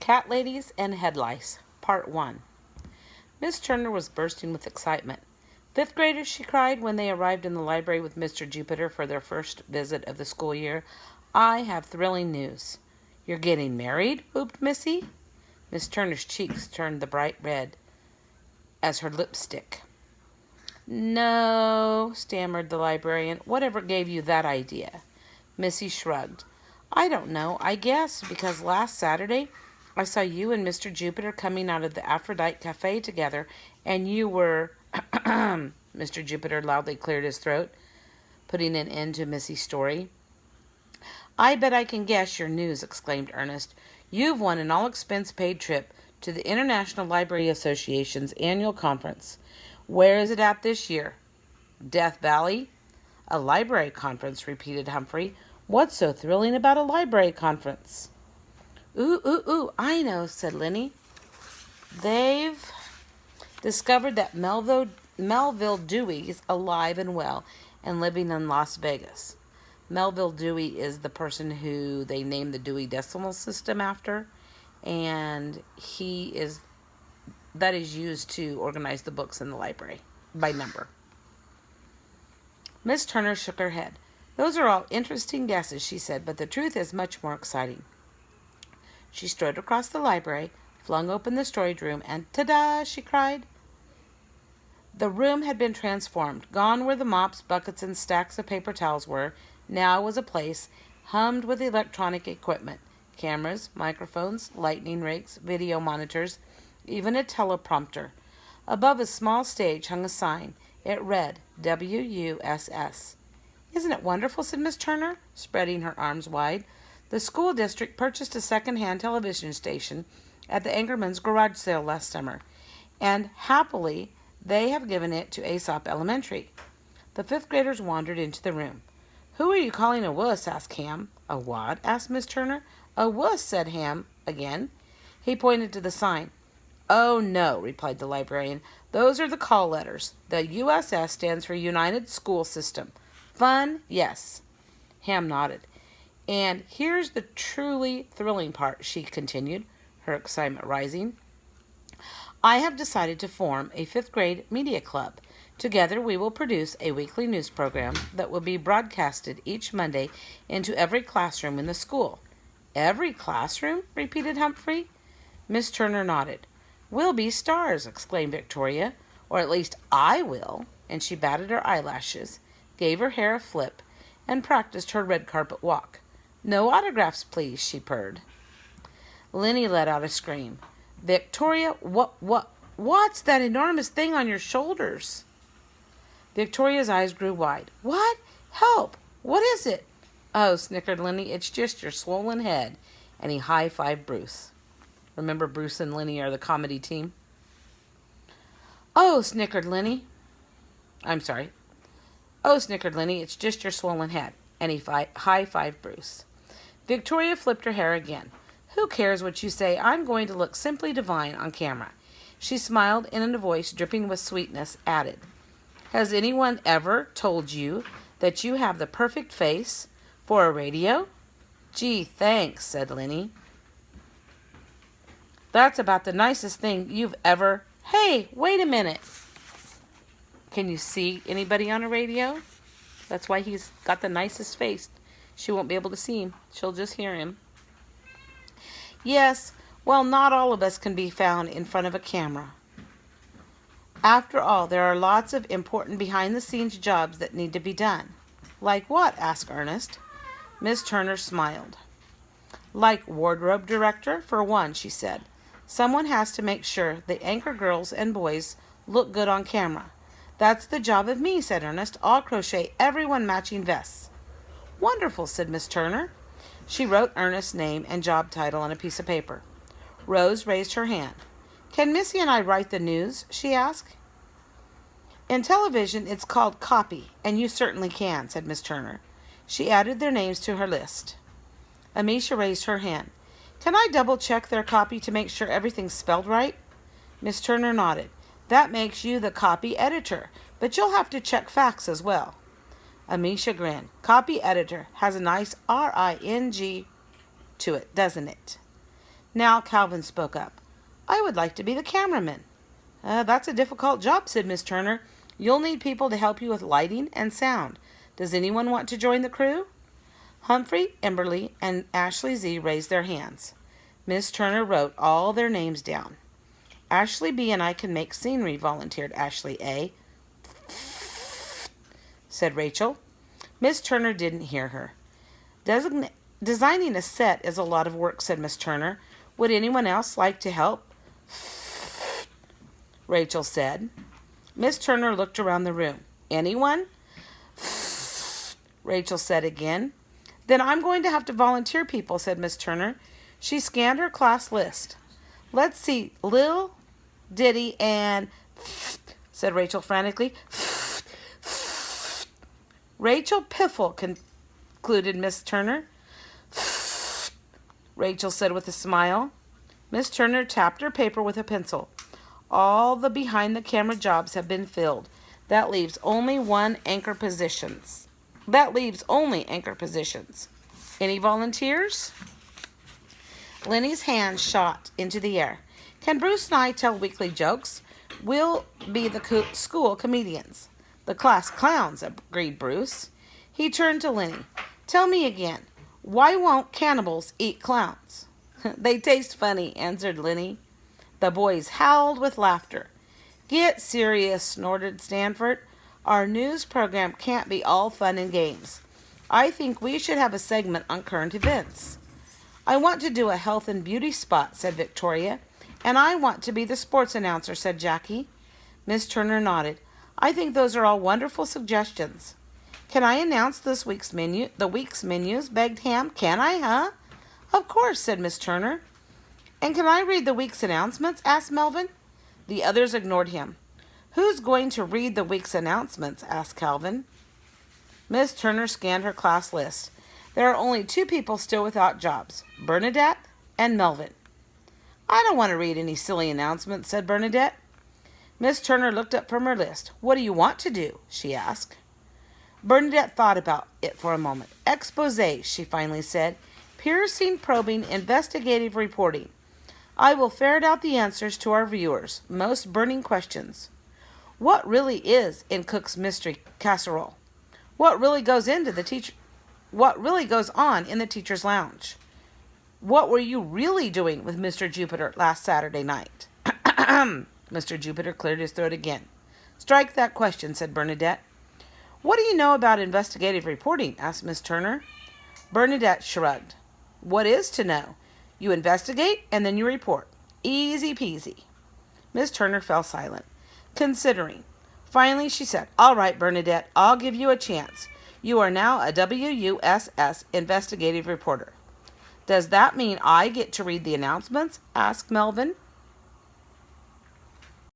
Cat Ladies and Head Lice, Part 1. Miss Turner was bursting with excitement. "Fifth graders," she cried when they arrived in the library with Mr. Jupiter for their first visit of the school year, "I have thrilling news." "You're getting married?" whooped Missy. Miss Turner's cheeks turned the bright red as her lipstick. "No," stammered the librarian. "Whatever gave you that idea?" Missy shrugged. "I don't know. I guess because last Saturday I saw you and Mr. Jupiter coming out of the Aphrodite Cafe together, and you were—" Mr. Jupiter loudly cleared his throat, putting an end to Missy's story. "I bet I can guess your news," exclaimed Ernest. "You've won an all-expense-paid trip to the International Library Association's annual conference. Where is it at this year?" "Death Valley." "A library conference," repeated Humphrey. "What's so thrilling about a library conference?" Ooh, I know," said Lenny. "They've discovered that Melville Dewey is alive and well and living in Las Vegas." Melville Dewey is the person who they named the Dewey Decimal System after, and that is used to organize the books in the library by number. Miss Turner shook her head. "Those are all interesting guesses," she said, "but the truth is much more exciting." She strode across the library, flung open the storage room, and ta-da, she cried. The room had been transformed. Gone where the mops, buckets, and stacks of paper towels were. Now was a place hummed with electronic equipment. Cameras, microphones, lightning rigs, video monitors, even a teleprompter. Above a small stage hung a sign. It read, WUSS. "Isn't it wonderful?" said Miss Turner, spreading her arms wide. "The school district purchased a second-hand television station at the Angerman's garage sale last summer, and happily they have given it to Aesop Elementary." The fifth graders wandered into the room. "Who are you calling a wuss?" asked Ham. "A what?" asked Miss Turner. "A wuss," said Ham again. He pointed to the sign. "Oh, no," replied the librarian. "Those are the call letters. The USS stands for United School System. Fun? Yes." Ham nodded. "And here's the truly thrilling part," she continued, her excitement rising. "I have decided to form a fifth-grade media club. Together we will produce a weekly news program that will be broadcasted each Monday into every classroom in the school." "Every classroom?" repeated Humphrey. Miss Turner nodded. "We'll be stars," exclaimed Victoria, "or at least I will," and she batted her eyelashes, gave her hair a flip, and practiced her red carpet walk. "No autographs, please," she purred. Lenny let out a scream. "Victoria, what's that enormous thing on your shoulders?" Victoria's eyes grew wide. "What? Help! What is it?" "Oh," snickered Lenny, "it's just your swollen head." And he high-fived Bruce. Remember, Bruce and Lenny are the comedy team? "Oh," snickered Lenny. "Oh," snickered Lenny, "it's just your swollen head." And he high-fived Bruce. Victoria flipped her hair again. "Who cares what you say? I'm going to look simply divine on camera." She smiled and in a voice dripping with sweetness added, "Has anyone ever told you that you have the perfect face for a radio?" "Gee, thanks," said Lenny. "That's about the nicest thing you've ever—" "Hey, wait a minute." Can you see anybody on a radio? That's why he's got the nicest face. She won't be able to see him. She'll just hear him. "Yes, well, not all of us can be found in front of a camera. After all, there are lots of important behind-the-scenes jobs that need to be done." "Like what?" asked Ernest. Miss Turner smiled. "Like wardrobe director, for one," she said. "Someone has to make sure the anchor girls and boys look good on camera." "That's the job of me," said Ernest. "I'll crochet everyone matching vests." "Wonderful," said Miss Turner. She wrote Ernest's name and job title on a piece of paper. Rose raised her hand. "Can Missy and I write the news?" she asked. "In television, it's called copy, and you certainly can," said Miss Turner. She added their names to her list. Amisha raised her hand. "Can I double-check their copy to make sure everything's spelled right?" Miss Turner nodded. "That makes you the copy editor, but you'll have to check facts as well." Amisha grinned. "Copy editor has a nice R-I-N-G to it, doesn't it?" Now Calvin spoke up. I would like to be the cameraman. That's a difficult job, said Miss Turner. You'll need people to help you with lighting and sound. Does anyone want to join the crew? Humphrey, Emberly, and Ashley Z raised their hands. Miss Turner wrote all their names down. Ashley B and I can make scenery, volunteered Ashley A, said Rachel. Miss Turner didn't hear her. Designing a set is a lot of work, said Miss Turner. Would anyone else like to help? Rachel said. Miss Turner looked around the room. Anyone? Rachel said again. Then I'm going to have to volunteer people, said Miss Turner. She scanned her class list. Let's see, Lil, Diddy, and said Rachel frantically. Rachel Piffle, concluded Miss Turner. Rachel said with a smile. Miss Turner tapped her paper with a pencil. All the behind-the-camera jobs have been filled. That leaves only anchor positions. Any volunteers? Lenny's hand shot into the air. Can Bruce and I tell weekly jokes? We'll be the school comedians. The class clowns, agreed Bruce. He turned to Lenny. Tell me again, why won't cannibals eat clowns? They taste funny, answered Lenny. The boys howled with laughter. Get serious, snorted Stanford. Our news program can't be all fun and games. I think we should have a segment on current events. I want to do a health and beauty spot, said Victoria. And I want to be the sports announcer, said Jackie. Miss Turner nodded. I think those are all wonderful suggestions. Can I announce the week's menus, begged Ham. Can I, huh? Of course, said Miss Turner. And can I read the week's announcements? Asked Melvin. The others ignored him. Who's going to read the week's announcements? Asked Calvin. Miss Turner scanned her class list. There are only 2 people still without jobs, Bernadette and Melvin. I don't want to read any silly announcements, said Bernadette. Miss Turner looked up from her list. What do you want to do? She asked. Bernadette thought about it for a moment. Exposé, she finally said. Piercing, probing, investigative reporting. I will ferret out the answers to our viewers' most burning questions. What really is in Cook's Mystery Casserole? What really goes on in the teacher's lounge? What were you really doing with Mr. Jupiter last Saturday night? Mr. Jupiter cleared his throat again. Strike that question, said Bernadette. What do you know about investigative reporting? Asked Miss Turner. Bernadette shrugged. What is to know? You investigate and then you report. Easy peasy. Miss Turner fell silent, considering. Finally, she said, All right, Bernadette, I'll give you a chance. You are now a WUSS investigative reporter. Does that mean I get to read the announcements? Asked Melvin.